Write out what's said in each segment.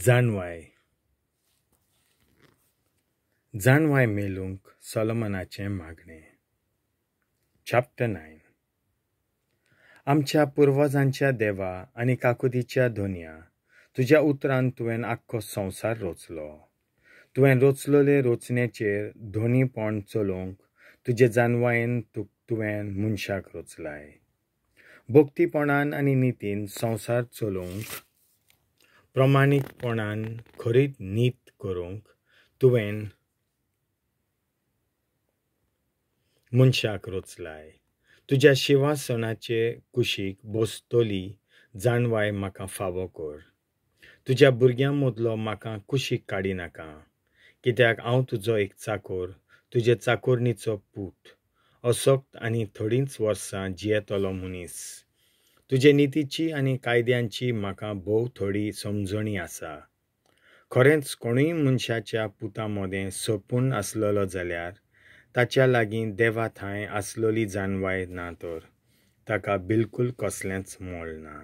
जाणवाय मेलूंक सोलोमनाचें मागणें. चॅप्टर 9. आमच्या पुर्वजांच्या देवा आनी काकुदीच्या धोनया, तुज्या उतरान तुवें आख्खो संवसार रोचलो. तुवें रोचलोले रोचणेचेर धोनीपण चलोवंक तुजे जानवायेन तुवें मनशाक रोचलाय. भोक्तीपणान आनी नितीन संवसार चलोवंक, प्रमाणीकपणान खरीत नीत करूंक तुवें मनशाक रोचलाय. तुज्या शिवासनाचे कुशीक बसतली जाणवाय म्हाका फावो कर. तुज्या भुरग्यां मदलो म्हाका कुशीक काडी नाका, कित्याक हांव तुजो एक चाकोर, तुजे चाकोरणीचो पूत, अशक्त आनी थोडींच वर्सां जियेतलो मनीस. तुजे नितीची आनी कायद्यांची म्हाका भोव थोडी समजणी आसा. खरेंच कोणूय मनशाच्या पुता मोदें सोपून आसलोलो जाल्यार ताच्या लागीं देवा थंय आसलोली जानवाय ना तर ताका बिलकूल कसलेंच मोल ना.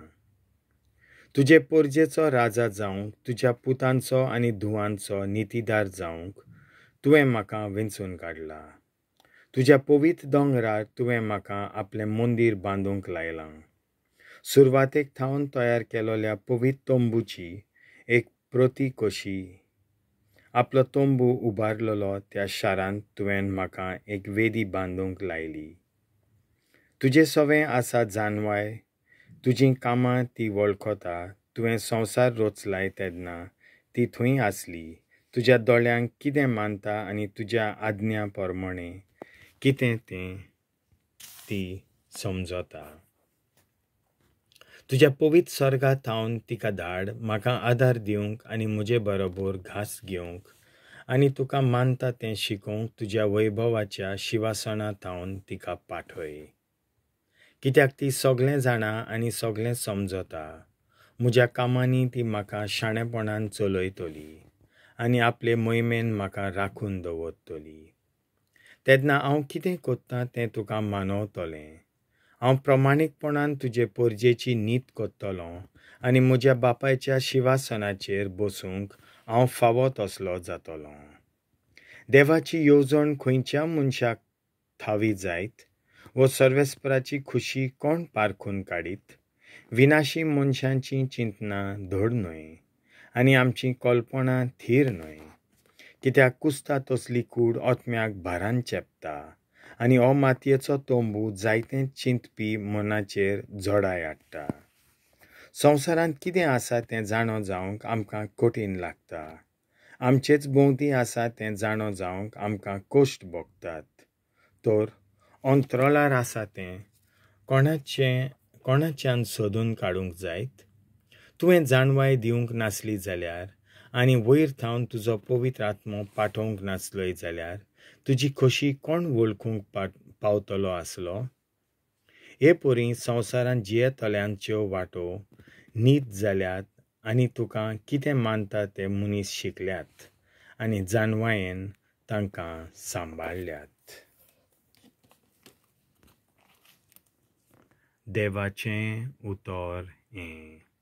तुजे पोरजेचो राजा जावंक, तुज्या पुतांचो आनी धुवांचो नितीदार जावंक तुवें म्हाका वेंचून काडला. तुज्या पवित्र दोंगरार तुवें म्हाका आपलें मंदीर बांदूंक लायलां. सुरवातेक थावन तयार केलोल्या पवित्र तोंबूची एक प्रती कशी आपलो तोंबू उबारलेलो त्या शारांत तुवें म्हाका एक वेदी बांदूंक लायली. तुजे सवें आसा जानवाय, तुजीं कामां ती वळखता. तुवें संवसार रोचलाय तेन्ना ती थंय आसली. तुज्या दोळ्यांक कितें मानता आनी तुज्या आज्ञा प्रमाणें कितें तें ती समजता. तुज्या पवित्र सर्गांत थावन तिका धाड, म्हाका आदार दिवंक आनी म्हजे बरोबर घास घेवंक आनी तुका मानता तें शिकोवंक तुज्या वैभवाच्या शिवासनांत थावन तिका पाठय. कित्याक ती सगळें जाणा आनी सगळें समजता. म्हज्या कामांनी ती म्हाका शाणेपणान चलयतली आनी आपले मोहिमेन म्हाका राखून दवरतली. तेन्ना हांव कितें कोत्तां तें तुका मानवतलें. हांव प्रमाणीकपणान तुजे पोरजेची नीत कोत्तलों आनी म्हज्या बापायच्या शिवासनाचेर बसूंक हांव फावो तसलो जातलों. देवाची येवजण खंयच्या मनशाक थावी जायत वो सर्वेस्पराची खुशी कोण पारखून काडीत. विनाशी मनशांची चिंतना धड न्हय आनी आमची कल्पना थीर न्हय. कित्याक कुस्ता तसली कूड ओतम्याक भारान चेपता आनी हो मातयेचो तोंबू जायते चिंतपी मनाचेर जोडाय हाडटा. संवसारांत कितें आसा तें जाणो जावंक आमकां कठीण लागता. आमचेच भोंवती आसा तें जाणो जावंक आमकां कश्ट भोगतात. तर अंतराळार आसा तें कोणाच्यान सोदून काडूंक जायत. तुवें जाणवाय दिवंक नासली जाल्यार आनी वयर थावन तुजो पवित्र आत्मो पाठोवंक नासलोय जाल्यार तुजी खोशी कोण वळखूंक पावतलो आसलो. हे परी संवसारांत जियेतल्यांच्यो वाटो नीत जाल्यात आनी तुका कितें मानता ते मनीस शिकल्यात आनी जानवायेन तांकां सांबाळल्यात. देवाचें उतर हें.